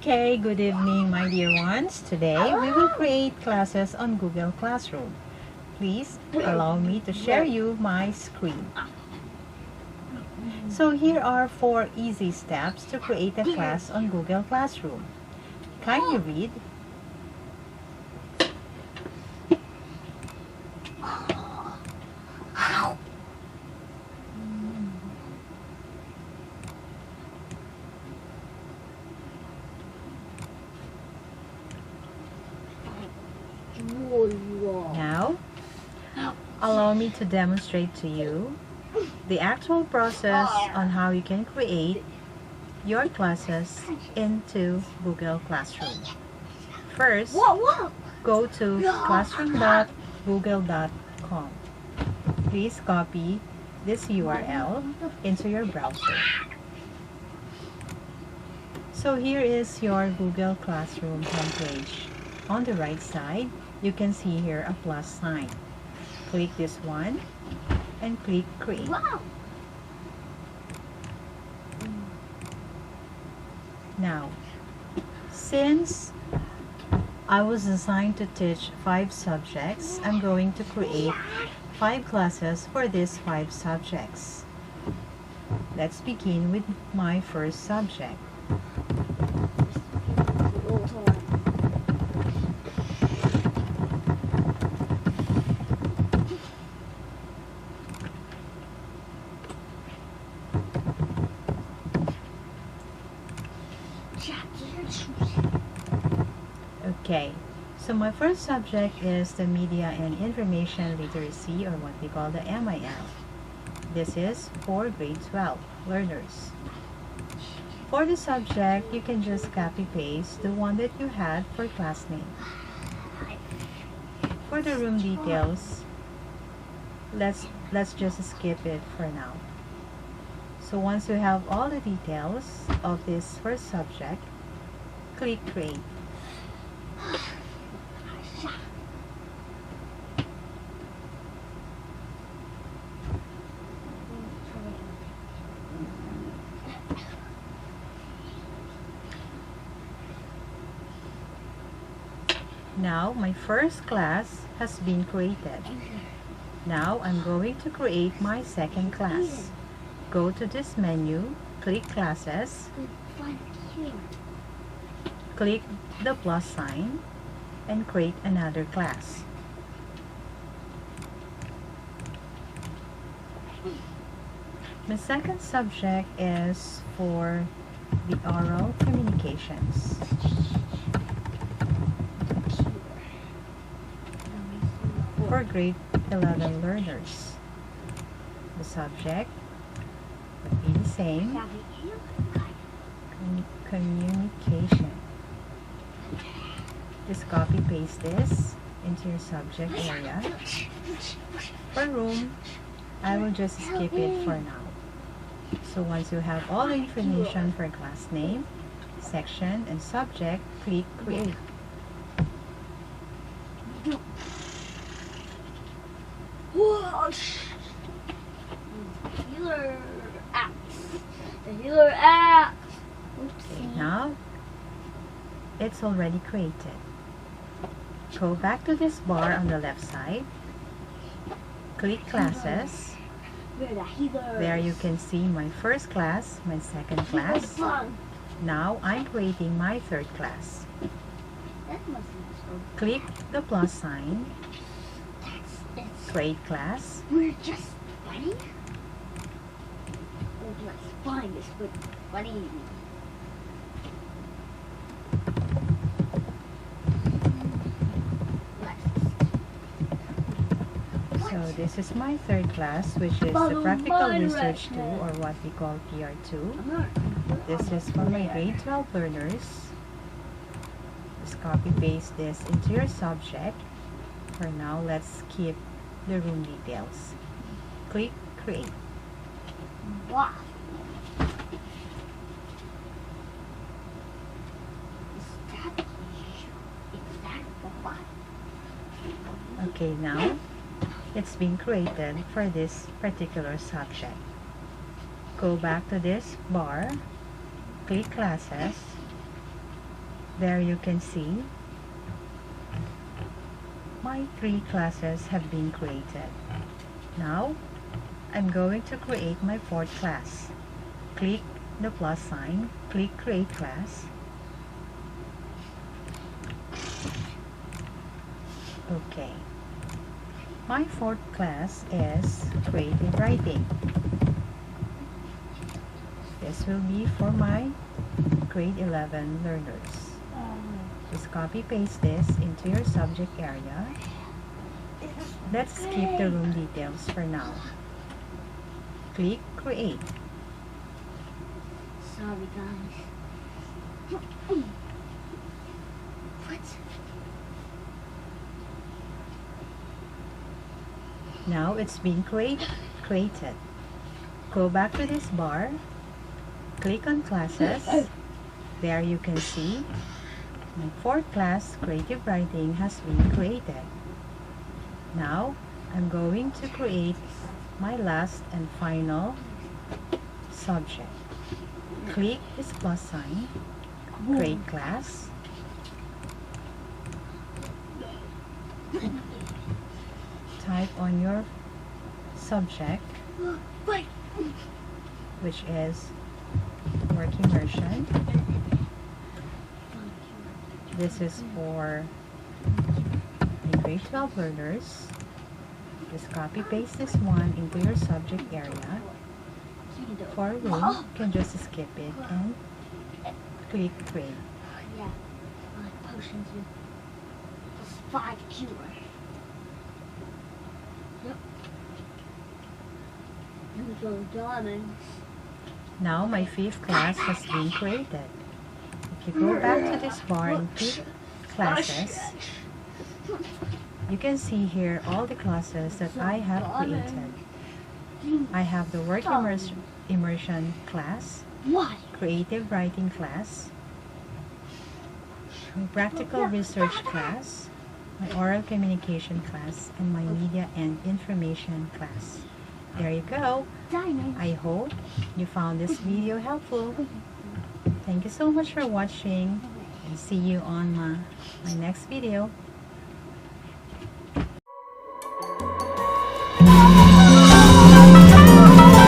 Okay, good evening, my dear ones. Today we will create classes on Google Classroom. Please allow me to share you my screen. So here are 4 easy steps to create a class on Google Classroom. Kindly read. Now, allow me to demonstrate to you the actual process on how you can create your classes into Google Classroom. First, go to classroom.google.com. Please copy this URL into your browser. So here is your Google Classroom homepage. On the right side, you can see here a plus sign. Click this one and click Create. Now, since I was assigned to teach 5 subjects, I'm going to create 5 classes for these 5 subjects. Let's begin with my first subject. Okay, so my first subject is the Media and Information Literacy, or what we call the MIL. This is for grade 12 learners. For the subject, you can just copy-paste the one that you had for class name. For the room details, let's just skip it for now. So once you have all the details of this first subject, click Create. Now my first class has been created. Now I'm going to create my second class. Go to this menu, click Classes, click the plus sign, and create another class. My second subject is for the oral communications. For grade 11 learners. The subject would be the same. Communication. Just copy paste this into your subject area. For room, I will just skip it for now. So once you have all the information for class name, section, and subject, click Create. Okay, now it's already created. Go back to this bar on the left side. Click Classes. There you can see my first class, my second class. Now I'm creating my third class. Click the plus sign. Create class. We're just funny? Oh, let's find this good funny. So this is my third class, which is the Practical Research 2, or what we call PR2. This is for my grade 12 learners. Just copy paste this into your subject. For now, let's keep the room details. Click Create. Wow. Okay, now it's been created for this particular subject. Go back to this bar, click Classes, There you can see my 3 classes have been created. Now, I'm going to create my 4th class. Click the plus sign, click Create Class. Okay. My 4th class is Creative Writing. This will be for my grade 11 learners. Just copy paste this into your subject area. Let's skip the room details for now. Click Create. Sorry, guys. What? Now it's been created. Go back to this bar. Click on Classes. There you can see my 4th class, Creative Writing, has been created. Now, I'm going to create my last and final subject. Click this plus sign, Create Class. Type on your subject, which is Work Immersion. This is for the grade 12 learners. Just copy paste this one into your subject area. For room, you can just skip it and click Create. Yeah, potions with plus 5 cure. Yep. And those diamonds. Now my 5th class has been created. If you go back to this bar and click Classes, you can see here all the classes that I have created. I have the Work Immersion class, Creative Writing class, my Practical Research class, my Oral Communication class, and my Media and Information class. There you go. I hope you found this video helpful. Thank you so much for watching, and see you on my next video.